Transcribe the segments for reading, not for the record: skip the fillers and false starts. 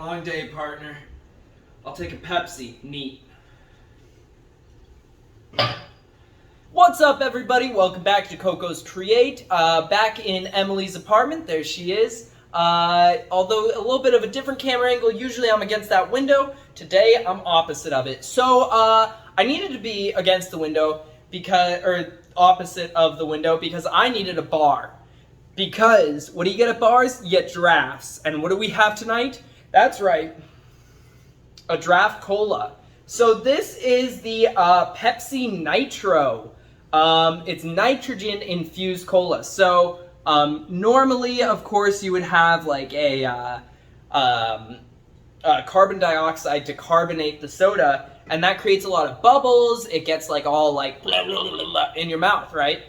Long day, partner. I'll take a Pepsi. Neat. What's up, everybody? Welcome back to Coco's Create. Back in Emily's apartment. There she is. Although a little bit of a different camera angle. Usually I'm against that window. Today I'm opposite of it. So I needed to be against the window or opposite of the window because I needed a bar. Because what do you get at bars? You get drafts. And what do we have tonight? That's right, a draft cola. So this is the Pepsi Nitro. It's nitrogen infused cola. So normally, of course, you would have like a carbon dioxide to carbonate the soda, and that creates a lot of bubbles. It gets like all like blah, blah, blah, blah, in your mouth, right?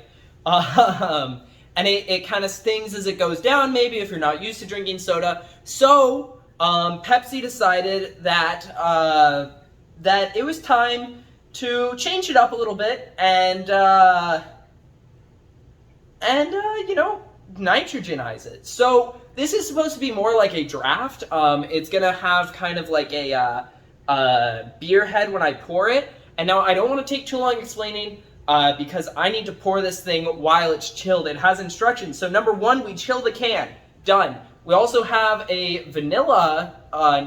And it kind of stings as it goes down, maybe if you're not used to drinking soda. So Pepsi decided that that it was time to change it up a little bit and you know, nitrogenize it. So this is supposed to be more like a draft. It's gonna have kind of like a beer head when I pour it. And now I don't want to take too long explaining because I need to pour this thing while it's chilled. It has instructions. So number one, we chill the can. Done. We also have a vanilla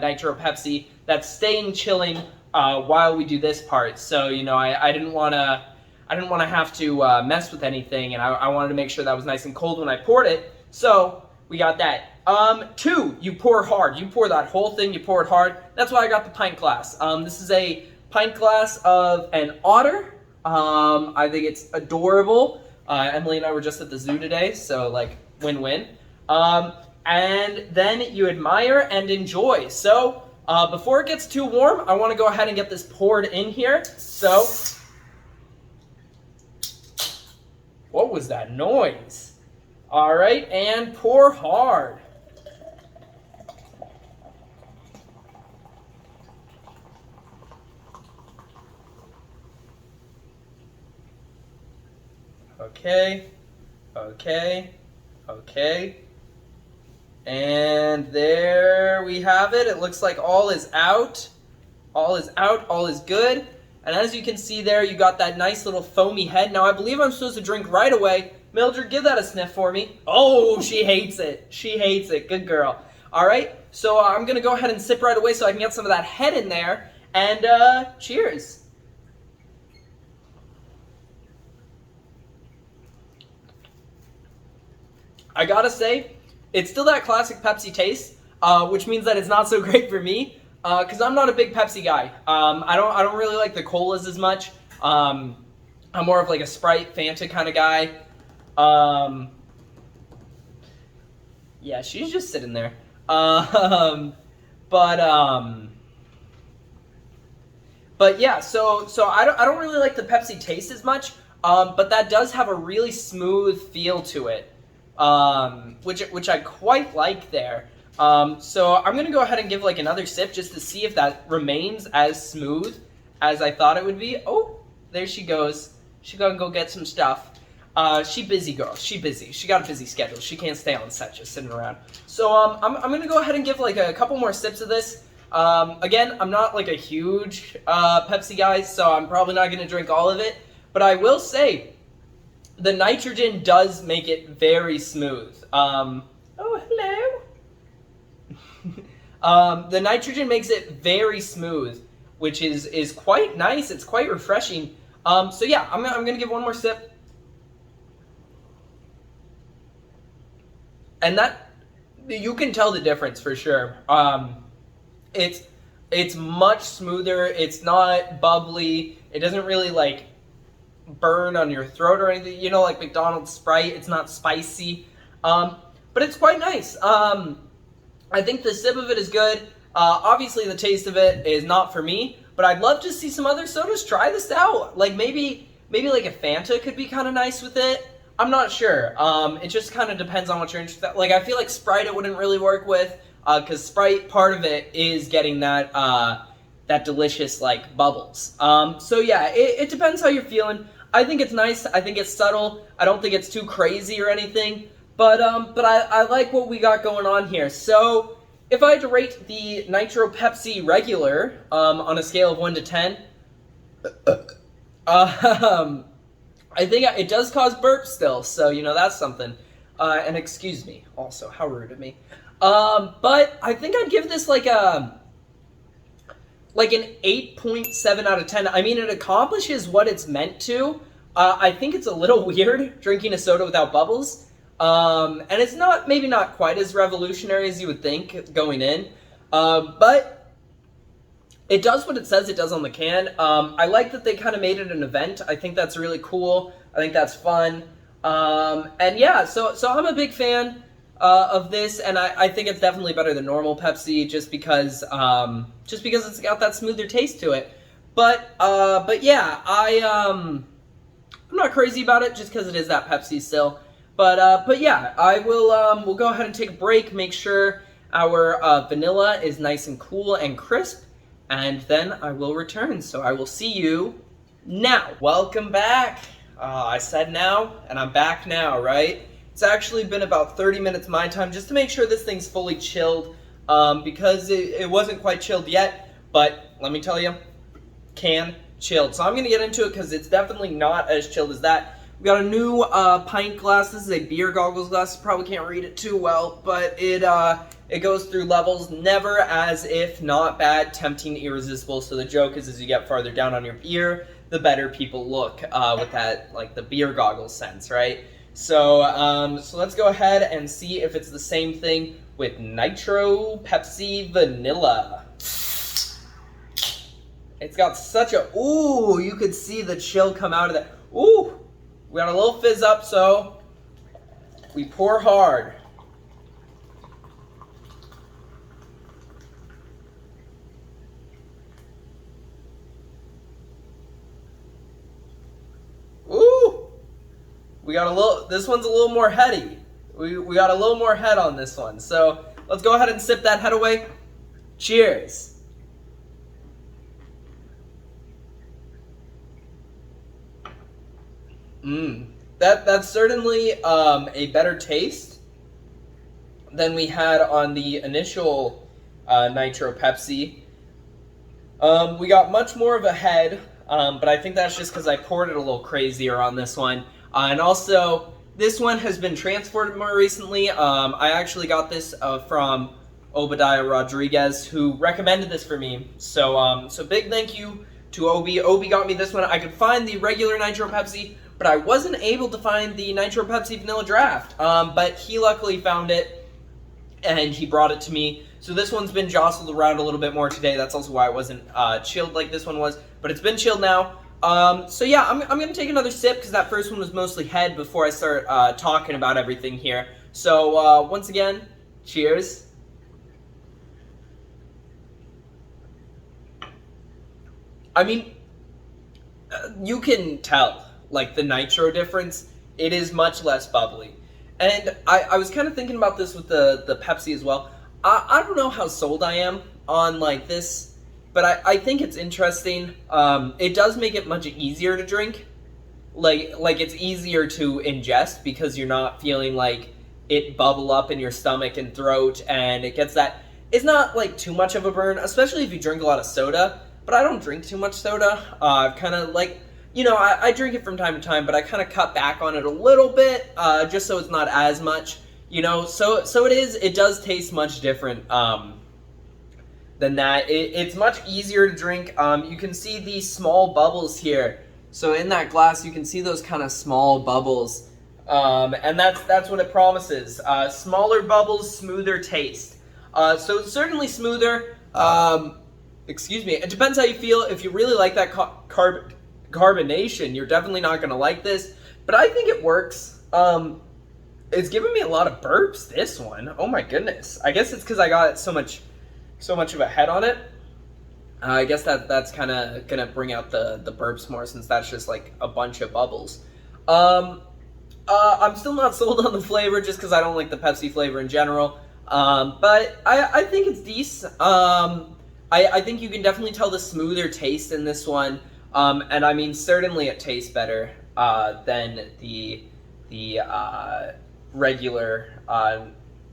Nitro Pepsi that's staying chilling while we do this part. So, you know, I didn't want to have to mess with anything, and I wanted to make sure that was nice and cold when I poured it. So we got that. Two, you pour hard. You pour that whole thing. You pour it hard. That's why I got the pint glass. This is a pint glass of an otter. I think it's adorable. Emily and I were just at the zoo today, so like win-win. And then you admire and enjoy. So before it gets too warm, I want to go ahead and get this poured in here. So, what was that noise? All right, and pour hard. Okay, okay, okay. And there we have it. It looks like all is out. All is out, all is good. And as you can see there, you got that nice little foamy head. Now I believe I'm supposed to drink right away. Mildred, give that a sniff for me. Oh, she hates it. She hates it. Good girl. All right, so I'm going to go ahead and sip right away so I can get some of that head in there. And cheers. I gotta say, it's still that classic Pepsi taste, which means that it's not so great for me, because I'm not a big Pepsi guy. I don't really like the colas as much. I'm more of like a Sprite, Fanta kind of guy. Yeah, she's just sitting there. But yeah, so I don't really like the Pepsi taste as much, but that does have a really smooth feel to it. Which I quite like there. So I'm gonna go ahead and give like another sip just to see if that remains as smooth as I thought it would be. Oh, there she goes. She gonna go get some stuff. She busy girl. She busy. She got a busy schedule. She can't stay on set just sitting around. So I'm gonna go ahead and give like a couple more sips of this. Again, I'm not like a huge Pepsi guy, so I'm probably not gonna drink all of it. But I will say, the nitrogen does make it very smooth. Oh, hello. The nitrogen makes it very smooth, which is quite nice. It's quite refreshing. So yeah, I'm gonna give one more sip. And that, you can tell the difference for sure. It's much smoother. It's not bubbly. It doesn't really like burn on your throat or anything, you know, like McDonald's Sprite. It's not spicy, but it's quite nice. I think the sip of it is good. Obviously the taste of it is not for me, but I'd love to see some other sodas try this out. Like maybe like a Fanta could be kind of nice with it. I'm not sure. It just kind of depends on what you're interested in. Like I feel like Sprite it wouldn't really work with, because Sprite, part of it is getting that that delicious like bubbles. So yeah, it depends how you're feeling. I think it's nice. I think it's subtle. I don't think it's too crazy or anything. But I like what we got going on here. So if I had to rate the Nitro Pepsi regular on a scale of 1 to 10, I think it does cause burps still, so that's something. And excuse me, also, how rude of me. But I think I'd give this like an 8.7 out of 10. I mean, it accomplishes what it's meant to. I think it's a little weird drinking a soda without bubbles. And it's maybe not quite as revolutionary as you would think going in. But it does what it says it does on the can. I like that they kind of made it an event. I think that's really cool. I think that's fun. And yeah, so I'm a big fan of this, and I think it's definitely better than normal Pepsi just because it's got that smoother taste to it. But yeah, I'm not crazy about it just because it is that Pepsi still. But yeah, we'll go ahead and take a break, make sure our vanilla is nice and cool and crisp, and then I will return. So I will see you now. Welcome back. I said now, and I'm back now, right? It's actually been about 30 minutes my time just to make sure this thing's fully chilled, because it wasn't quite chilled yet, but let me tell you, can chilled. So I'm going to get into it because it's definitely not as chilled as that. We got a new pint glass. This is a beer goggles glass. You probably can't read it too well, but it goes through levels, never as if, not bad, tempting, irresistible. So the joke is as you get farther down on your beer, the better people look with that, like the beer goggles sense, right? So let's go ahead and see if it's the same thing with Nitro Pepsi Vanilla. It's got such a, ooh, you could see the chill come out of that. Ooh, we got a little fizz up, so we pour hard. Ooh, we got a little, this one's a little more heady. We got a little more head on this one. So let's go ahead and sip that head away. Cheers. That's certainly a better taste than we had on the initial Nitro Pepsi. We got much more of a head, but I think that's just because I poured it a little crazier on this one. And also, this one has been transported more recently. I actually got this from Obadiah Rodriguez, who recommended this for me. So big thank you to Obi. Obi got me this one. I could find the regular Nitro Pepsi, but I wasn't able to find the Nitro Pepsi Vanilla Draft. But he luckily found it, and he brought it to me. So this one's been jostled around a little bit more today. That's also why it wasn't chilled like this one was, but it's been chilled now. So yeah, I'm going to take another sip because that first one was mostly head before I start talking about everything here. So once again, cheers. I mean, you can tell, like, the nitro difference. It is much less bubbly. And I was kind of thinking about this with the Pepsi as well. I don't know how sold I am on, like, this, but I think it's interesting. It does make it much easier to drink. Like it's easier to ingest because you're not feeling like it bubble up in your stomach and throat, and it gets that. It's not, like, too much of a burn, especially if you drink a lot of soda. But I don't drink too much soda. I've kind of, like, I drink it from time to time, but I kind of cut back on it a little bit, just so it's not as much, so it does taste much different than that. It's much easier to drink. You can see these small bubbles here. So in that glass, you can see those kind of small bubbles, and that's what it promises. Smaller bubbles, smoother taste. So it's certainly smoother. Excuse me. It depends how you feel. If you really like that carbonation, you're definitely not going to like this. But I think it works. It's giving me a lot of burps, this one. Oh my goodness. I guess it's because I got so much of a head on it. I guess that's kind of going to bring out the burps more, since that's just like a bunch of bubbles. I'm still not sold on the flavor just because I don't like the Pepsi flavor in general. But I think it's decent. I think you can definitely tell the smoother taste in this one, and I mean, certainly it tastes better than the regular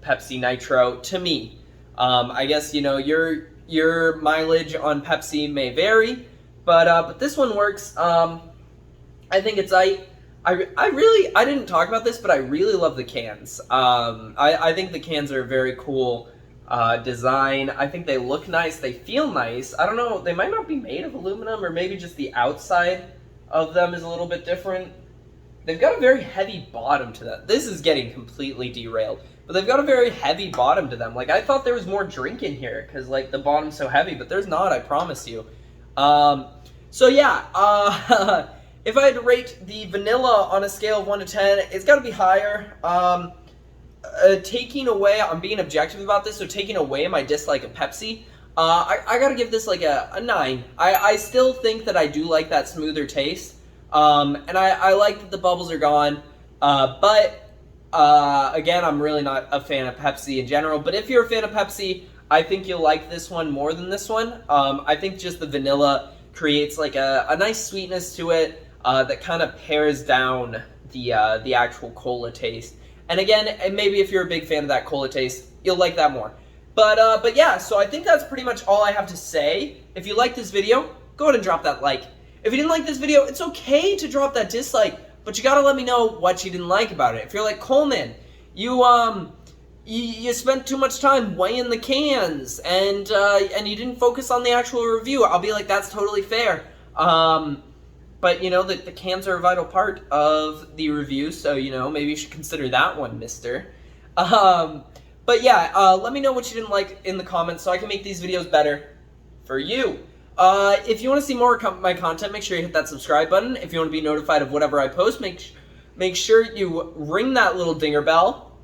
Pepsi Nitro to me. I guess, your mileage on Pepsi may vary, but this one works. I think it's I didn't talk about this, but I really love the cans. I think the cans are a very cool design. I think they look nice. They feel nice. I don't know. They might not be made of aluminum, or maybe just the outside of them is a little bit different. They've got a very heavy bottom to them. This is getting completely derailed, but they've got a very heavy bottom to them. Like, I thought there was more drink in here because, like, the bottom's so heavy, but there's not, I promise you. So yeah, if I had to rate the vanilla on a scale of 1 to 10, it's got to be higher. Taking away, I'm being objective about this, so taking away my dislike of Pepsi, I got to give this like a 9. I still think that I do like that smoother taste. And I like that the bubbles are gone, but again, I'm really not a fan of Pepsi in general, but if you're a fan of Pepsi, I think you'll like this one more than this one. I think just the vanilla creates like a nice sweetness to it that kind of pares down the actual cola taste. And again, maybe if you're a big fan of that cola taste, you'll like that more. But yeah, so I think that's pretty much all I have to say. If you like this video, go ahead and drop that like. If you didn't like this video, it's okay to drop that dislike, but you gotta let me know what you didn't like about it. If you're like, Coleman, you spent too much time weighing the cans, and you didn't focus on the actual review, I'll be like, that's totally fair. But the cans are a vital part of the review, so maybe you should consider that one, mister. But yeah, let me know what you didn't like in the comments so I can make these videos better for you. If you want to see more of my content, make sure you hit that subscribe button. If you want to be notified of whatever I post, make sure you ring that little dinger bell.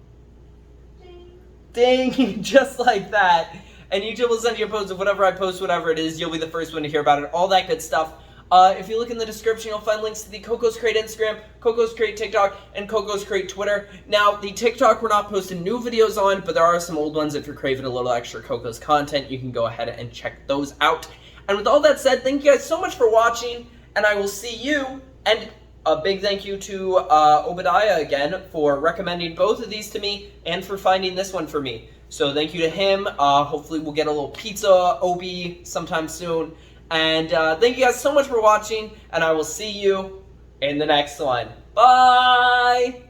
Ding, just like that. And YouTube will send you a post of whatever I post, whatever it is. You'll be the first one to hear about it, all that good stuff. If you look in the description, you'll find links to the Coco's Crate Instagram, Coco's Crate TikTok, and Coco's Crate Twitter. Now, the TikTok we're not posting new videos on, but there are some old ones. If you're craving a little extra Coco's content, you can go ahead and check those out. And with all that said, thank you guys so much for watching, and I will see you, and a big thank you to Obadiah again for recommending both of these to me and for finding this one for me. So thank you to him. Hopefully we'll get a little pizza Obi sometime soon. And thank you guys so much for watching, and I will see you in the next one. Bye!